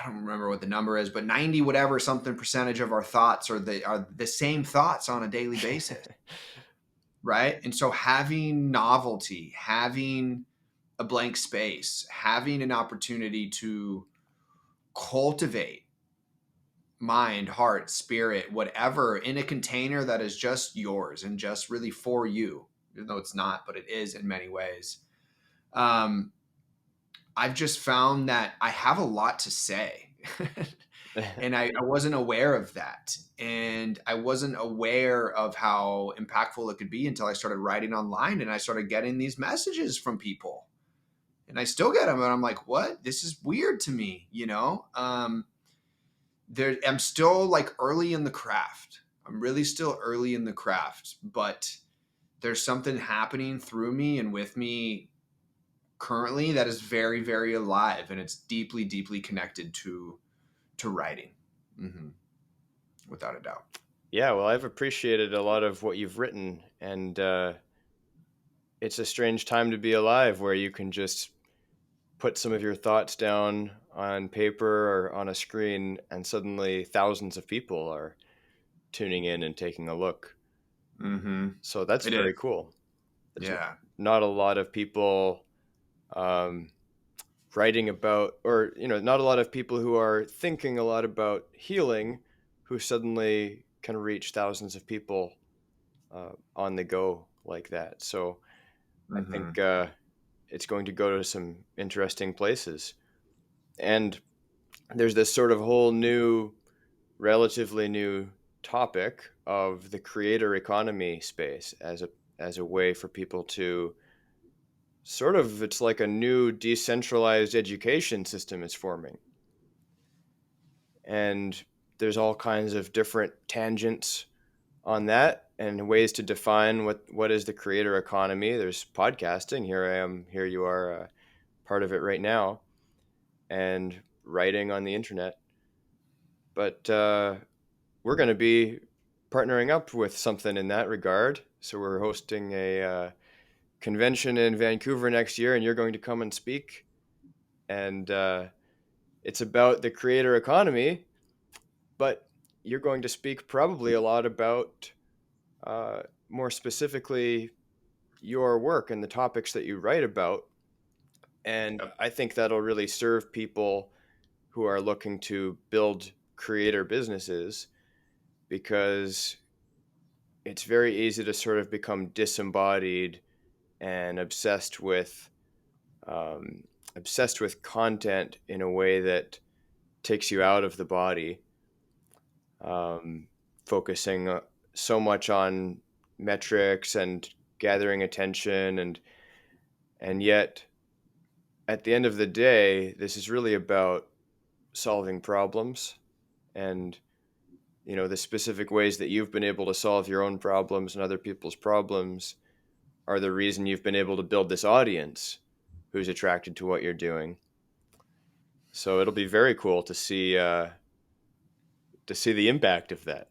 don't remember what the number is, but 90 whatever something percentage of our thoughts are the same thoughts on a daily basis. Right? And so having novelty, having a blank space, having an opportunity to cultivate mind, heart, spirit, whatever, in a container that is just yours and just really for you, even though it's not, but it is in many ways. I've just found that I have a lot to say. And I wasn't aware of that. And I wasn't aware of how impactful it could be until I started writing online and I started getting these messages from people. And I still get them. And I'm like, what? This is weird to me, I'm still like early in the craft. I'm really still early in the craft, but there's something happening through me and with me currently that is very, very alive, and it's deeply, deeply connected to writing, without a doubt. Yeah, well, I've appreciated a lot of what you've written, and it's a strange time to be alive where you can just put some of your thoughts down on paper or on a screen, and suddenly thousands of people are tuning in and taking a look. So that's very cool. Yeah. Not a lot of people writing about, or not a lot of people who are thinking a lot about healing, who suddenly can reach thousands of people on the go like that. So I Mm-hmm. think it's going to go to some interesting places. And there's this sort of whole new, relatively new topic of the creator economy space as a way for people to sort of, it's like a new decentralized education system is forming. And there's all kinds of different tangents on that and ways to define what is the creator economy. There's podcasting. Here I am. Here you are, part of it right now, and writing on the internet. But we're going to be partnering up with something in that regard. So we're hosting a convention in Vancouver next year, and you're going to come and speak. And it's about the creator economy, but you're going to speak probably a lot about more specifically your work and the topics that you write about. And Yep. I think that'll really serve people who are looking to build creator businesses, because it's very easy to sort of become disembodied and um, obsessed with content in a way that takes you out of the body, um, focusing so much on metrics and gathering attention, and yet at the end of the day, this is really about solving problems. And the specific ways that you've been able to solve your own problems and other people's problems are the reason you've been able to build this audience who's attracted to what you're doing. So it'll be very cool to see the impact of that.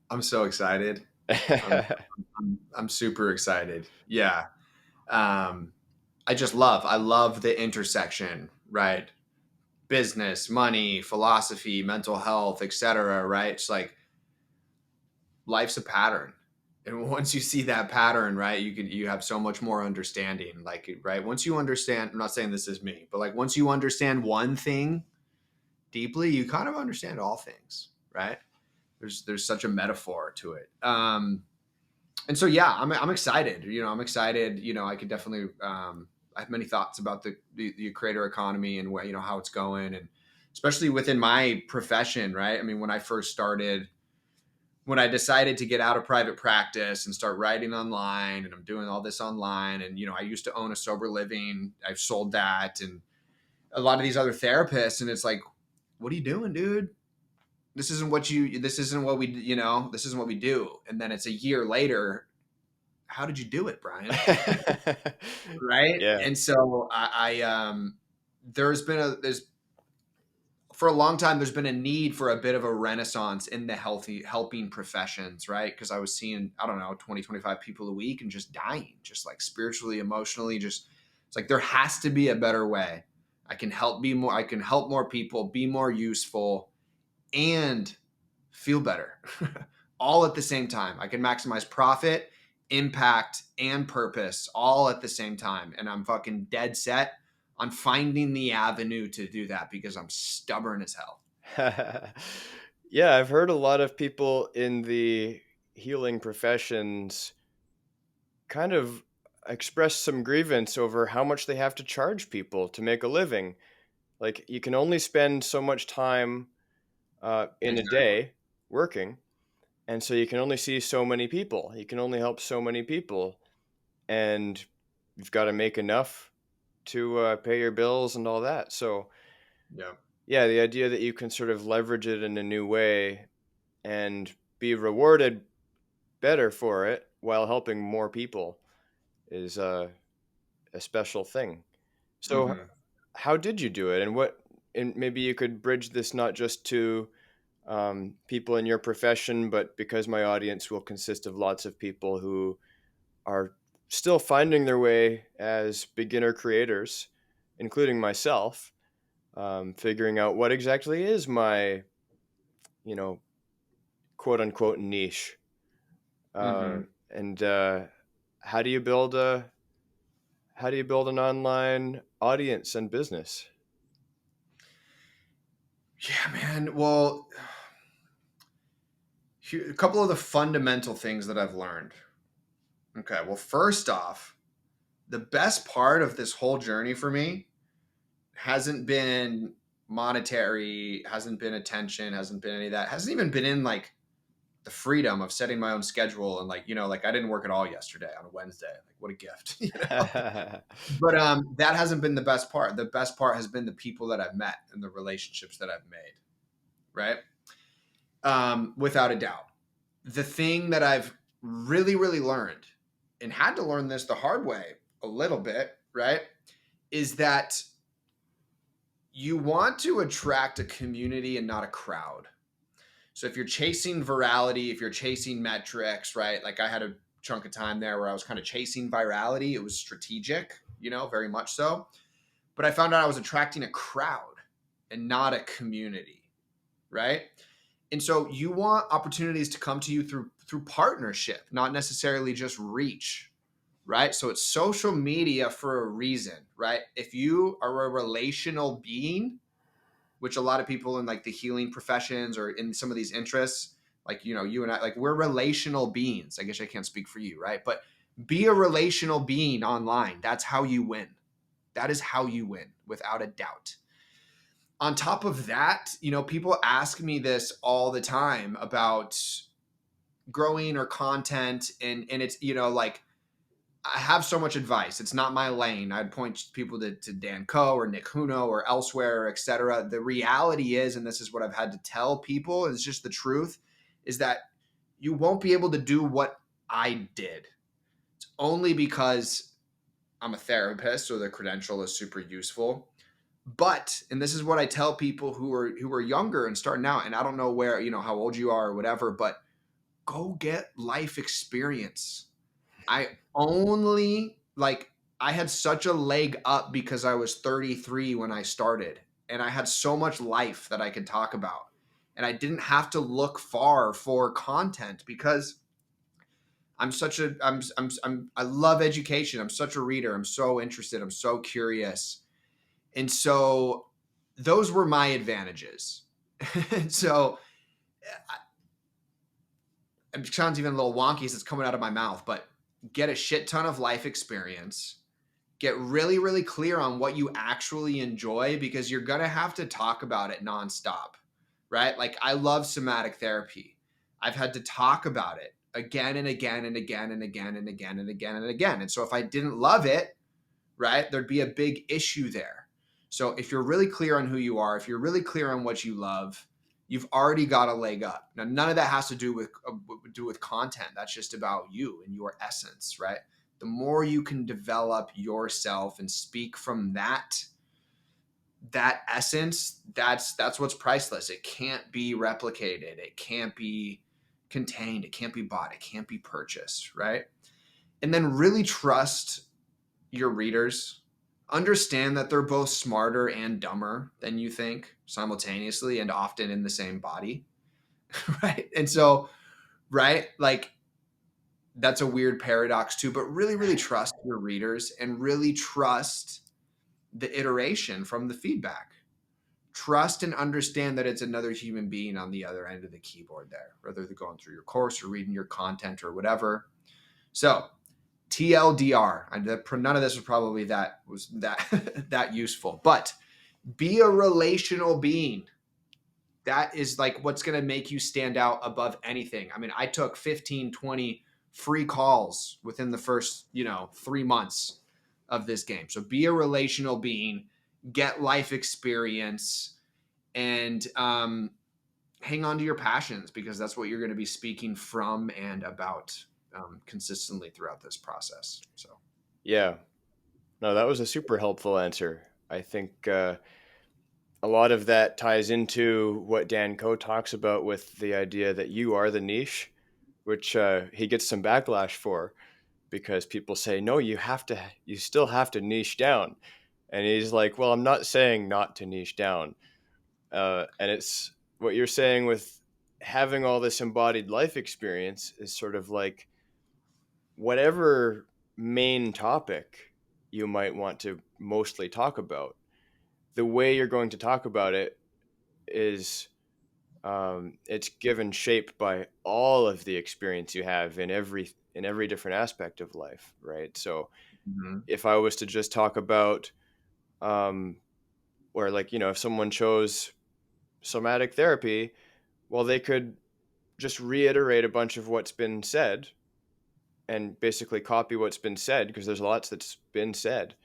I'm so excited. I'm, I'm super excited. Yeah. Um, I love the intersection, right? Business, money, philosophy, mental health, etc. Right? It's like life's a pattern, and once you see that pattern, right, you have so much more understanding. Like, right, once you understand, I'm not saying this is me, but like once you understand one thing deeply, you kind of understand all things, right? There's such a metaphor to it. And so yeah, I'm excited. I'm excited. I could definitely I have many thoughts about the creator economy and where how it's going, and especially within my profession, right? I mean, when I decided to get out of private practice and start writing online, and I'm doing all this online, and I used to own a sober living. I've sold that, and a lot of these other therapists, and it's like, what are you doing, dude? This isn't what we, this isn't what we do. And then it's a year later. How did you do it, Brian? Right. Yeah. And so there's for a long time, there's been a need for a bit of a renaissance in the healthy helping professions, right? Because I was seeing, I don't know, 20, 25 people a week and just dying, just like spiritually, emotionally, just, it's like, there has to be a better way. I can help more people, be more useful, and feel better all at the same time. I can maximize profit, impact, and purpose all at the same time. And I'm fucking dead set on finding the avenue to do that because I'm stubborn as hell. Yeah, I've heard a lot of people in the healing professions kind of express some grievance over how much they have to charge people to make a living. Like, you can only spend so much time in a Exactly. day working, and so you can only see so many people. You can only help so many people, and you've got to make enough to pay your bills and all that. So, Yeah. yeah, the idea that you can sort of leverage it in a new way and be rewarded better for it while helping more people is a special thing. So, Mm-hmm. how did you do it, and what? And maybe you could bridge this not just to people in your profession, but because my audience will consist of lots of people who are still finding their way as beginner creators, including myself, figuring out what exactly is my, you know, quote unquote niche, uh, Mm-hmm. and how do you build an online audience and business? Yeah, man. Well, A couple of the fundamental things that I've learned. Okay, well, first off, the best part of this whole journey for me hasn't been monetary, hasn't been attention, hasn't been any of that, hasn't even been in like the freedom of setting my own schedule and like, like I didn't work at all yesterday on a Wednesday. Like what a gift. But that hasn't been the best part. The best part has been the people that I've met and the relationships that I've made. Right. Without a doubt. The thing that I've really, really learned and had to learn this the hard way a little bit, right, is that you want to attract a community and not a crowd. So if you're chasing virality, if you're chasing metrics, right, like I had a chunk of time there where I was kind of chasing virality. It was strategic, very much so. But I found out I was attracting a crowd and not a community, right? And so you want opportunities to come to you through partnership, not necessarily just reach, right? So it's social media for a reason, right? If you are a relational being, which a lot of people in like the healing professions or in some of these interests, like, you and I, like we're relational beings. I guess I can't speak for you, right? But be a relational being online. That's how you win. That is how you win, without a doubt. On top of that, people ask me this all the time about growing or content. And it's, like I have so much advice. It's not my lane. I'd point people to Dan Coe or Nick Huno or elsewhere, et cetera. The reality is, and this is what I've had to tell people, is just the truth, is that you won't be able to do what I did. It's only because I'm a therapist, so the credential is super useful. But, and this is what I tell people who are younger and starting out, and I don't know where, how old you are or whatever, but go get life experience. I had such a leg up because I was 33 when I started, and I had so much life that I could talk about, and I didn't have to look far for content because I love education. I'm such a reader. I'm so interested. I'm so curious. And so those were my advantages. So it sounds even a little wonky as it's coming out of my mouth, but get a shit ton of life experience. Get really, really clear on what you actually enjoy, because you're going to have to talk about it nonstop, right? Like I love somatic therapy. I've had to talk about it again and again and again and again and again and again and again. And so if I didn't love it, right, there'd be a big issue there. So if you're really clear on who you are, if you're really clear on what you love, you've already got a leg up. Now, none of that has to do with content. That's just about you and your essence, right? The more you can develop yourself and speak from that essence, that's what's priceless. It can't be replicated. It can't be contained. It can't be bought. It can't be purchased, right? And then really trust your readers. Understand that they're both smarter and dumber than you think simultaneously and often in the same body, right? And so, right, like that's a weird paradox too, but really, really trust your readers and really trust the iteration from the feedback. Trust and understand that it's another human being on the other end of the keyboard there, whether they're going through your course or reading your content or whatever. So TLDR, none of this was probably that that useful, but be a relational being. That is like what's going to make you stand out above anything. I mean, I took 15, 20 free calls within the first, 3 months of this game. So be a relational being, get life experience, and hang on to your passions, because that's what you're going to be speaking from and about consistently throughout this process. So, Yeah, no, that was a super helpful answer. I think a lot of that ties into what Dan Coe talks about with the idea that you are the niche, which he gets some backlash for, because people say, no, you still have to niche down. And he's like, well, I'm not saying not to niche down. And it's what you're saying with having all this embodied life experience is sort of like whatever main topic you might want to mostly talk about, the way you're going to talk about it is it's given shape by all of the experience you have in every different aspect of life, right? So Mhm. if I was to just talk about um, where, like, if someone chose somatic therapy, well, they could just reiterate a bunch of what's been said and basically copy what's been said, because there's lots that's been said.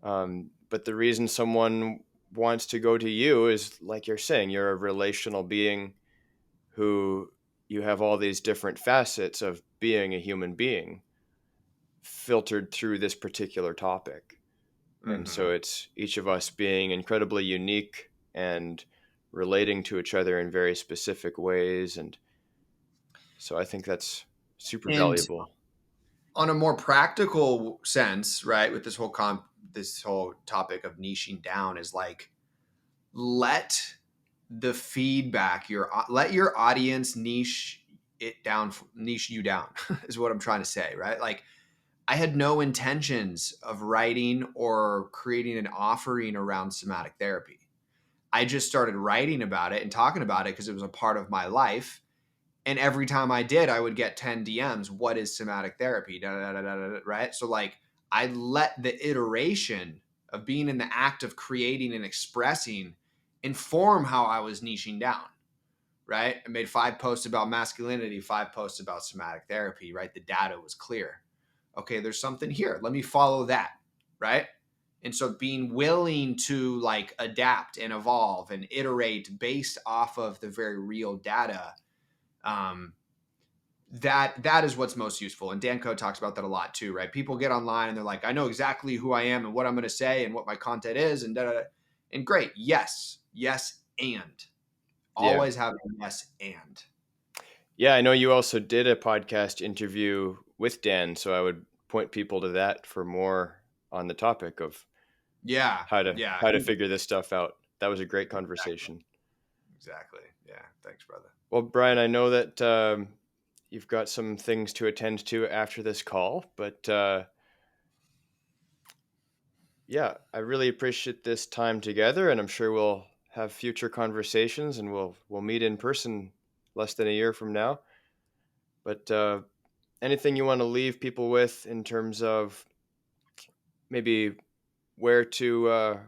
But the reason someone wants to go to you is, like you're saying, you're a relational being who you have all these different facets of being a human being filtered through this particular topic. And so Mhm. it's each of us being incredibly unique and relating to each other in very specific ways. And so I think that's super And valuable. on a more practical sense, right, with this whole topic of niching down is like, let the feedback let your audience niche you down is what I'm trying to say, right? Like, I had no intentions of writing or creating an offering around somatic therapy. I just started writing about it and talking about it because it was a part of my life. And every time I did, I would get 10 DMs. What is somatic therapy? Da, da, da, da, da, right? So, like, I let the iteration of being in the act of creating and expressing inform how I was niching down, right? I made 5 posts about masculinity, 5 posts about somatic therapy, right? The data was clear. Okay, there's something here. Let me follow that, right? And so being willing to like adapt and evolve and iterate based off of the very real data, um, that is what's most useful. And Dan Coe talks about that a lot too, right? People get online and they're like, I know exactly who I am and what I'm going to say and what my content is, and da-da-da. And great, yes, and Yeah. always have a yes and. Yeah. I know you also did a podcast interview with Dan. So I would point people to that for more on the topic of Yeah, how to yeah, how to figure this stuff out. That was a great exactly, conversation. exactly. Yeah, thanks, brother. Well, Brian, I know that you've got some things to attend to after this call, but yeah, I really appreciate this time together, and I'm sure we'll have future conversations, and we'll meet in person less than a year from now. But anything you want to leave people with in terms of maybe where to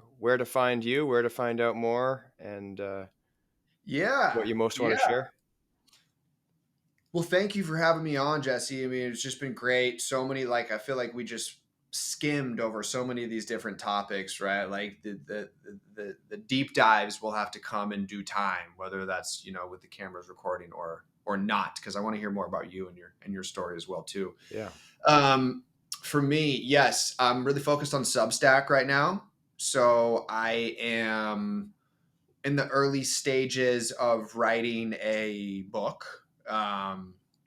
find you, where to find out more, and Yeah, what you most want to yeah. share? Well, thank you for having me on, Jesse. I mean, it's just been great. So many, like, I feel like we just skimmed over so many of these different topics, right? Like the deep dives will have to come in due time, whether that's with the cameras recording or not, because I want to hear more about you and your story as well too. Yeah. Um, for me, yes, I'm really focused on Substack right now. So I am in the early stages of writing a book.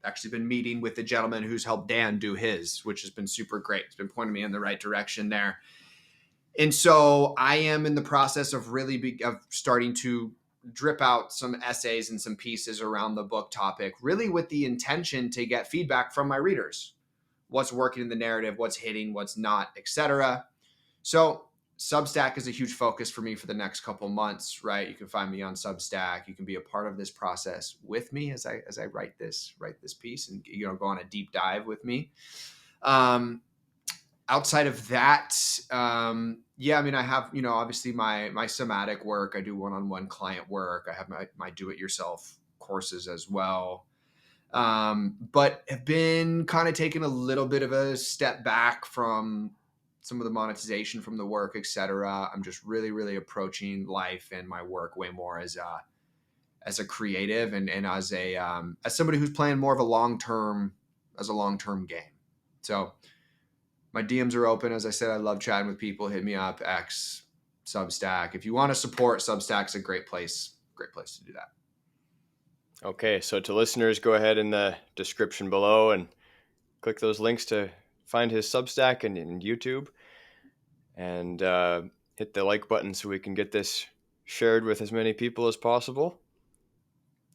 Actually, been meeting with the gentleman who's helped Dan do his, which has been super great. It's been pointing me in the right direction there. And so I am in the process of of starting to drip out some essays and some pieces around the book topic, really with the intention to get feedback from my readers. What's working in the narrative, what's hitting, what's not, etc. So Substack is a huge focus for me for the next couple months, right? You can find me on Substack. You can be a part of this process with me as I write this piece and go on a deep dive with me. Outside of that, yeah, I mean, I have obviously my somatic work. I do one-on-one client work. I have my do-it-yourself courses as well. But have been kind of taking a little bit of a step back from some of the monetization from the work, etc. I'm just really, really approaching life and my work way more as a creative and as somebody who's playing more of a long term game. So my DMs are open. As I said, I love chatting with people. Hit me up, X, Substack. If you want to support, Substack's a great place to do that. Okay, so to listeners, go ahead in the description below and click those links to find his Substack and YouTube, and hit the like button so we can get this shared with as many people as possible.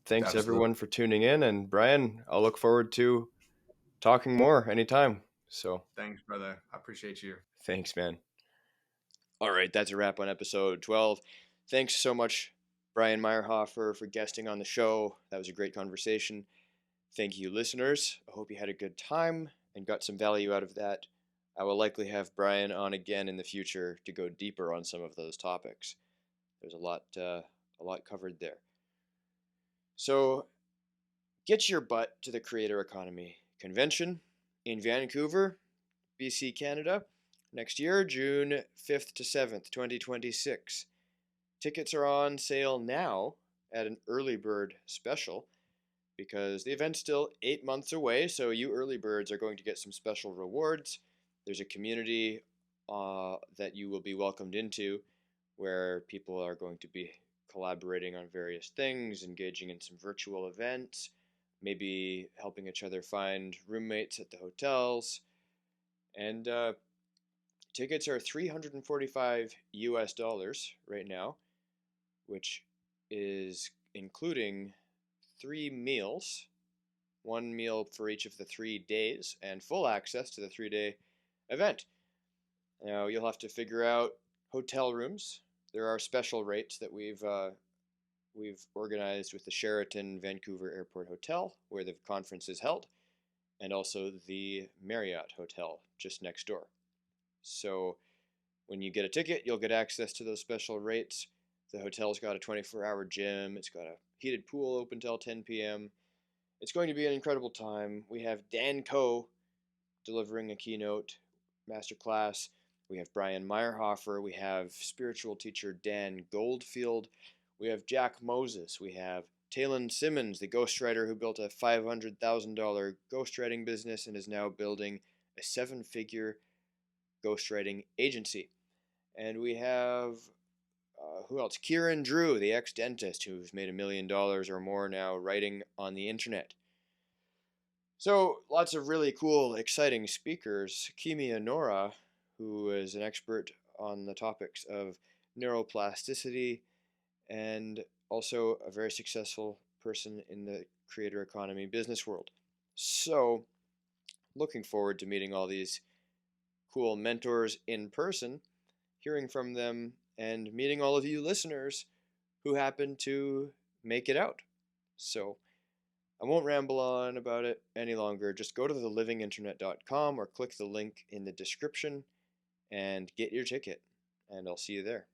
Thanks Absolutely. everyone for tuning in, and Brian, I'll look forward to talking more anytime. So Thanks, brother. I appreciate you. thanks, man. All right, that's a wrap on episode 12. Thanks so much Brian Maierhofer for guesting on the show. That was a great conversation. Thank you, listeners. I hope you had a good time and got some value out of that. I will likely have Brian on again in the future to go deeper on some of those topics. There's a lot covered there. So get your butt to the Creator Economy Convention in Vancouver, BC, Canada, next year, June 5th to 7th, 2026. Tickets are on sale now at an early bird special because the event's still 8 months away, so you early birds are going to get some special rewards. There's a community that you will be welcomed into where people are going to be collaborating on various things, engaging in some virtual events, maybe helping each other find roommates at the hotels. And tickets are $345 US right now, which is including 3 meals, 1 meal for each of the 3 days, and full access to the 3-day event. Now you'll have to figure out hotel rooms. There are special rates that we've organized with the Sheraton Vancouver Airport Hotel, where the conference is held, and also the Marriott Hotel just next door. So when you get a ticket, you'll get access to those special rates. The hotel's got a 24-hour gym. It's got a heated pool open till 10 p.m. It's going to be an incredible time. We have Dan Coe delivering a keynote masterclass. We have Brian Maierhofer. We have spiritual teacher Dan Goldfield. We have Jack Moses. We have Talon Simmons, the ghostwriter who built a $500,000 ghostwriting business and is now building a 7-figure ghostwriting agency. And we have, who else? Kieran Drew, the ex-dentist who's made $1 million or more now writing on the internet. So lots of really cool, exciting speakers. Kimi Honora, who is an expert on the topics of neuroplasticity and also a very successful person in the creator economy business world. So looking forward to meeting all these cool mentors in person, hearing from them, and meeting all of you listeners who happen to make it out. So I won't ramble on about it any longer. Just go to thelivinginternet.com or click the link in the description and get your ticket, and I'll see you there.